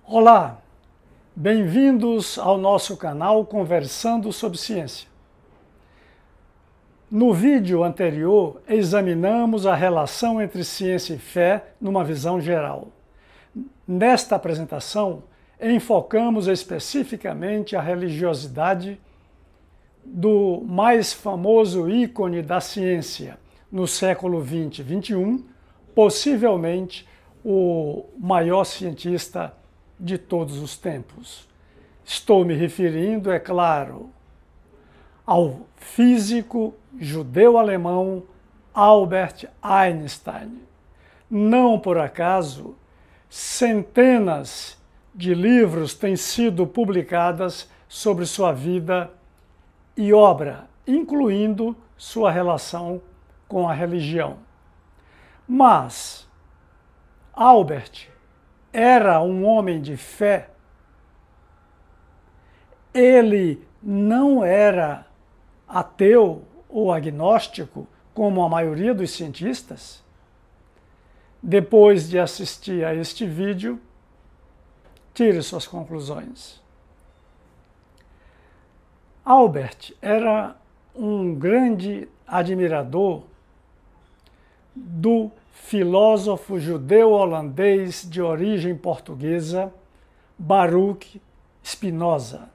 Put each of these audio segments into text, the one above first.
Olá, bem-vindos ao nosso canal Conversando sobre Ciência. No vídeo anterior, examinamos a relação entre ciência e fé numa visão geral. Nesta apresentação, enfocamos especificamente a religiosidade do mais famoso ícone da ciência no século XX e XXI, possivelmente o maior cientista de todos os tempos. Estou me referindo, é claro, ao físico judeu-alemão Albert Einstein. Não por acaso, centenas de livros têm sido publicadas sobre sua vida e obra, incluindo sua relação com a religião. Mas Albert era um homem de fé. Ele não era ateu ou agnóstico, como a maioria dos cientistas? Depois de assistir a este vídeo, tire suas conclusões. Albert era um grande admirador do filósofo judeu-holandês de origem portuguesa, Baruch Spinoza.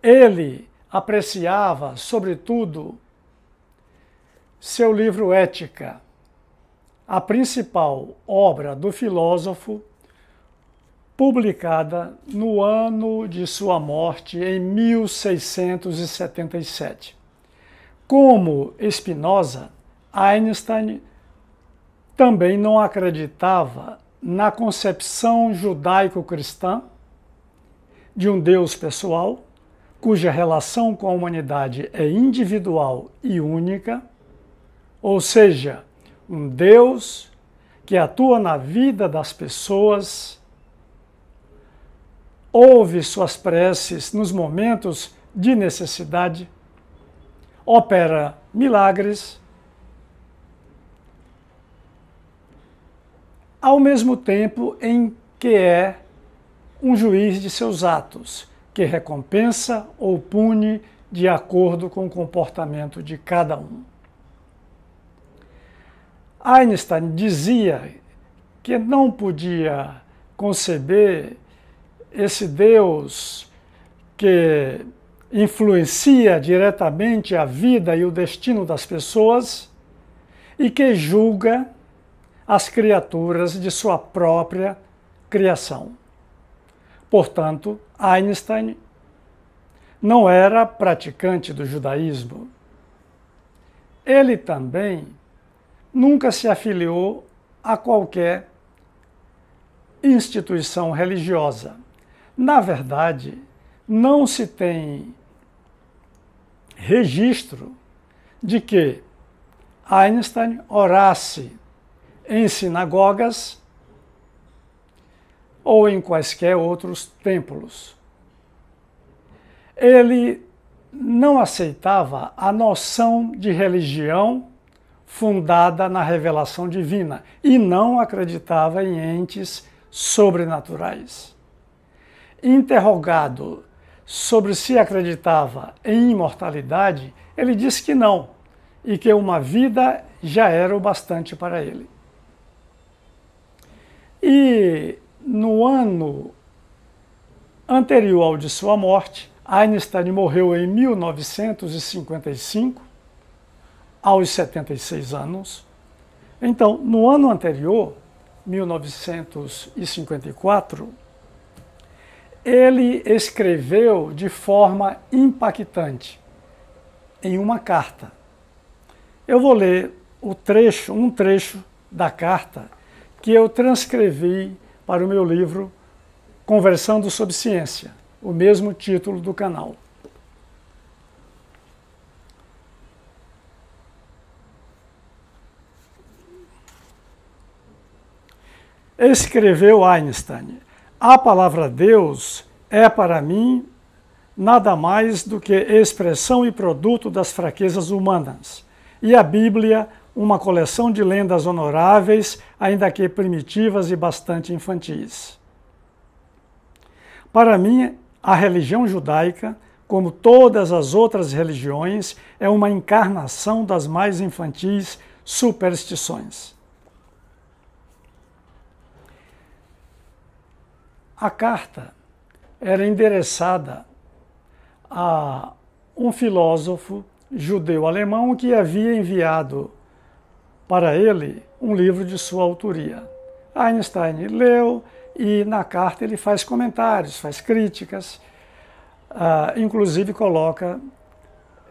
Ele apreciava, sobretudo, seu livro Ética, a principal obra do filósofo, publicada no ano de sua morte, em 1677. Como Spinoza, Einstein também não acreditava na concepção judaico-cristã de um Deus pessoal, cuja relação com a humanidade é individual e única, ou seja, um Deus que atua na vida das pessoas, ouve suas preces nos momentos de necessidade, opera milagres, ao mesmo tempo em que é um juiz de seus atos, que recompensa ou pune de acordo com o comportamento de cada um. Einstein dizia que não podia conceber esse Deus que influencia diretamente a vida e o destino das pessoas e que julga as criaturas de sua própria criação. Portanto, Einstein não era praticante do judaísmo. Ele também nunca se afiliou a qualquer instituição religiosa. Na verdade, não se tem registro de que Einstein orasse em sinagogas ou em quaisquer outros templos. Ele não aceitava a noção de religião fundada na revelação divina e não acreditava em entes sobrenaturais. Interrogado sobre se acreditava em imortalidade, ele disse que não, e que uma vida já era o bastante para ele. E no ano anterior ao de sua morte, Einstein morreu em 1955, aos 76 anos. Então, no ano anterior, 1954, ele escreveu de forma impactante em uma carta. Eu vou ler um trecho da carta que eu transcrevi para o meu livro Conversando sobre Ciência, o mesmo título do canal. Escreveu Einstein: a palavra Deus é para mim nada mais do que expressão e produto das fraquezas humanas, e a Bíblia uma coleção de lendas honoráveis, ainda que primitivas e bastante infantis. Para mim, a religião judaica, como todas as outras religiões, é uma encarnação das mais infantis superstições. A carta era endereçada a um filósofo judeu-alemão que havia enviado para ele um livro de sua autoria. Einstein leu e na carta ele faz comentários, faz críticas, inclusive coloca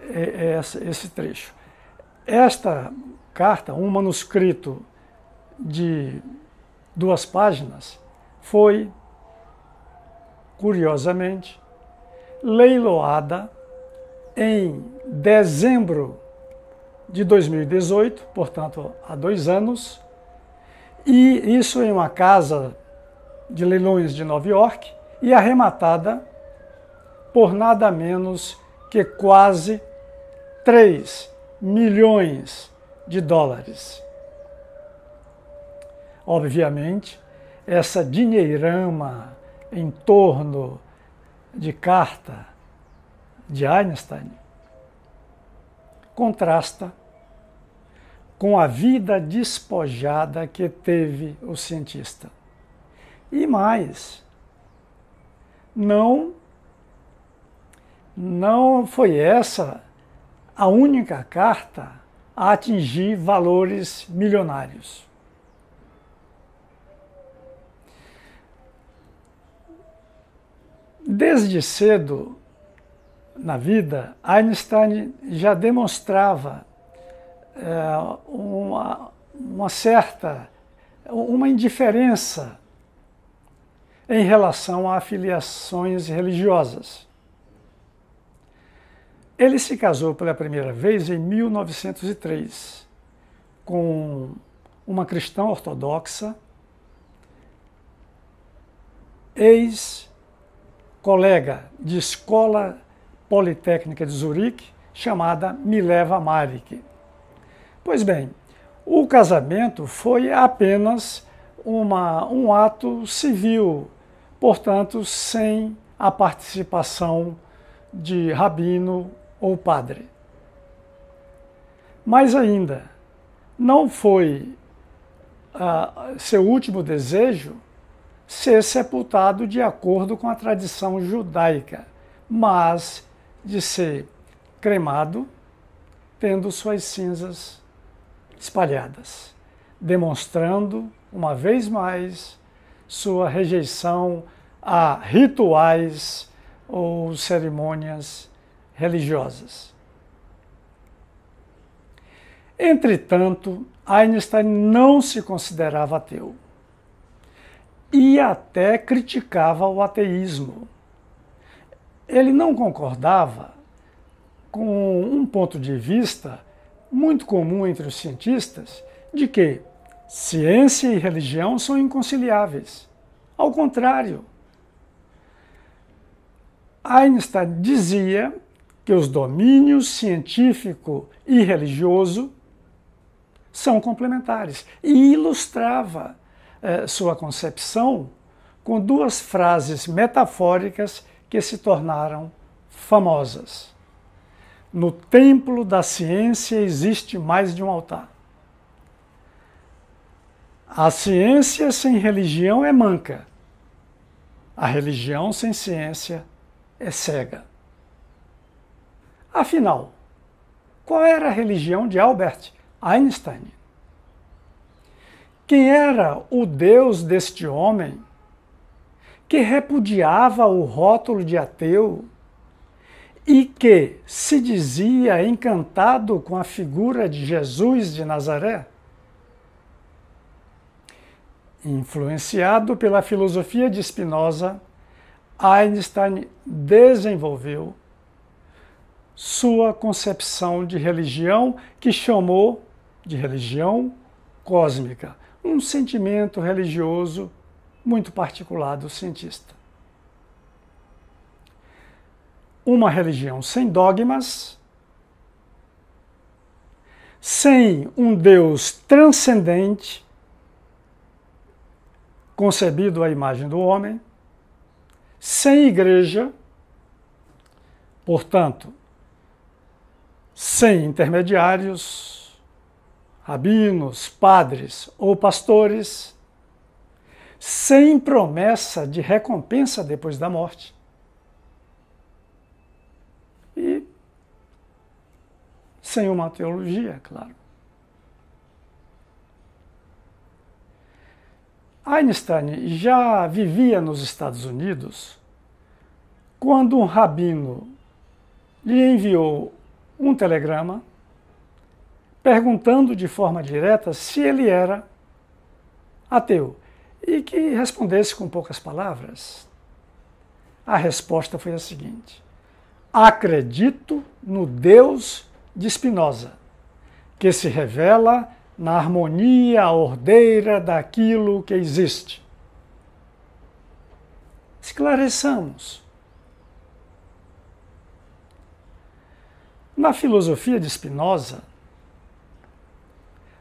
esse trecho. Esta carta, um manuscrito de 2 páginas, foi, curiosamente, leiloada em dezembro de 2018, portanto, há 2 anos, e isso em uma casa de leilões de Nova York, e arrematada por nada menos que quase 3 milhões de dólares. Obviamente, essa dinheirama em torno de carta de Einstein contrasta com a vida despojada que teve o cientista. E mais, não foi essa a única carta a atingir valores milionários. Desde cedo na vida, Einstein já demonstrava uma indiferença em relação a afiliações religiosas. Ele se casou pela primeira vez em 1903 com uma cristã ortodoxa, ex-colega de escola politécnica de Zurique, chamada Mileva Maric. Pois bem, o casamento foi apenas um ato civil, portanto, sem a participação de rabino ou padre. Mais ainda, não foi seu último desejo ser sepultado de acordo com a tradição judaica, mas de ser cremado, tendo suas cinzas espalhadas, demonstrando, uma vez mais, sua rejeição a rituais ou cerimônias religiosas. Entretanto, Einstein não se considerava ateu e até criticava o ateísmo. Ele não concordava com um ponto de vista muito comum entre os cientistas de que ciência e religião são inconciliáveis. Ao contrário, Einstein dizia que os domínios científico e religioso são complementares e ilustrava sua concepção com 2 frases metafóricas que se tornaram famosas. No templo da ciência existe mais de um altar. A ciência sem religião é manca. A religião sem ciência é cega. Afinal, qual era a religião de Albert Einstein? Quem era o Deus deste homem que repudiava o rótulo de ateu e que se dizia encantado com a figura de Jesus de Nazaré? Influenciado pela filosofia de Spinoza, Einstein desenvolveu sua concepção de religião, que chamou de religião cósmica, um sentimento religioso muito particular do cientista. Uma religião sem dogmas, sem um Deus transcendente, concebido à imagem do homem, sem igreja, portanto, sem intermediários, rabinos, padres ou pastores, sem promessa de recompensa depois da morte. E sem uma teologia, claro. Einstein já vivia nos Estados Unidos quando um rabino lhe enviou um telegrama perguntando de forma direta se ele era ateu e que respondesse com poucas palavras. A resposta foi a seguinte: acredito no Deus de Spinoza, que se revela na harmonia ordeira daquilo que existe. Esclareçamos. Na filosofia de Spinoza,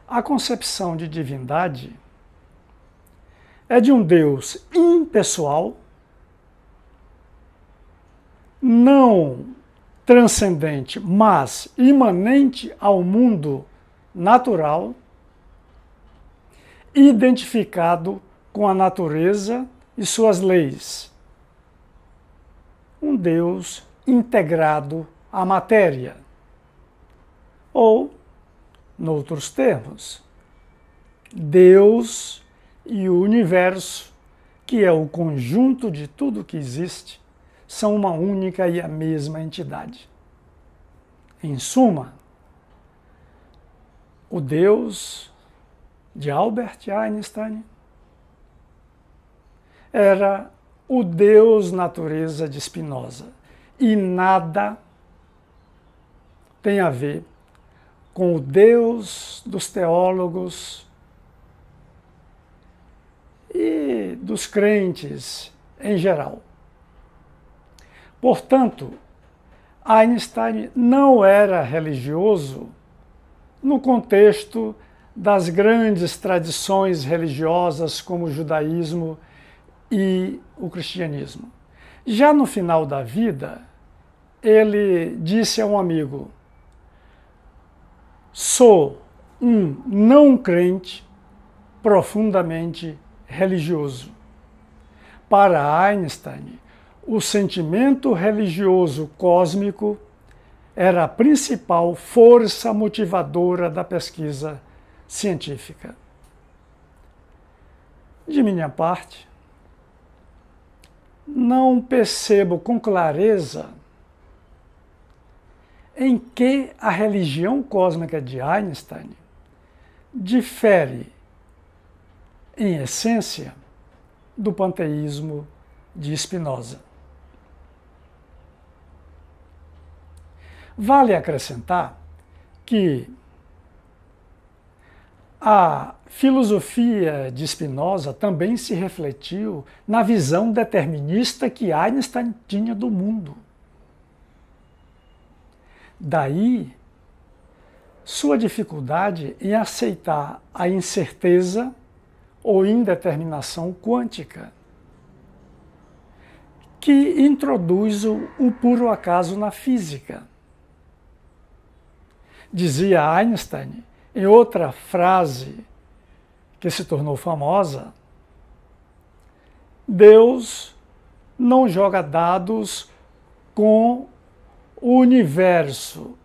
a concepção de divindade é de um Deus impessoal, não transcendente, mas imanente ao mundo natural, identificado com a natureza e suas leis. Um Deus integrado à matéria. Ou, noutros termos, Deus e o universo, que é o conjunto de tudo que existe, são uma única e a mesma entidade. Em suma, o Deus de Albert Einstein era o Deus natureza de Spinoza e nada tem a ver com o Deus dos teólogos e dos crentes em geral. Portanto, Einstein não era religioso no contexto das grandes tradições religiosas como o judaísmo e o cristianismo. Já no final da vida, ele disse a um amigo: sou um não crente profundamente religioso. Para Einstein, o sentimento religioso cósmico era a principal força motivadora da pesquisa científica. De minha parte, não percebo com clareza em que a religião cósmica de Einstein difere, em essência, do panteísmo de Spinoza. Vale acrescentar que a filosofia de Spinoza também se refletiu na visão determinista que Einstein tinha do mundo. Daí sua dificuldade em aceitar a incerteza ou indeterminação quântica, que introduz o puro acaso na física. Dizia Einstein, em outra frase que se tornou famosa: Deus não joga dados com o universo.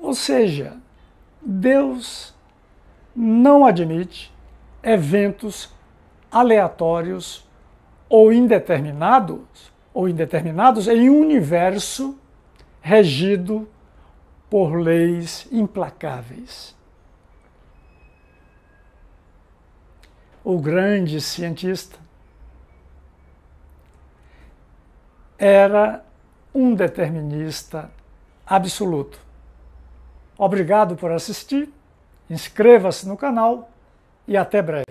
Ou seja, Deus não admite eventos aleatórios ou indeterminados em um universo regido por leis implacáveis. O grande cientista era um determinista absoluto. Obrigado por assistir, inscreva-se no canal e até breve.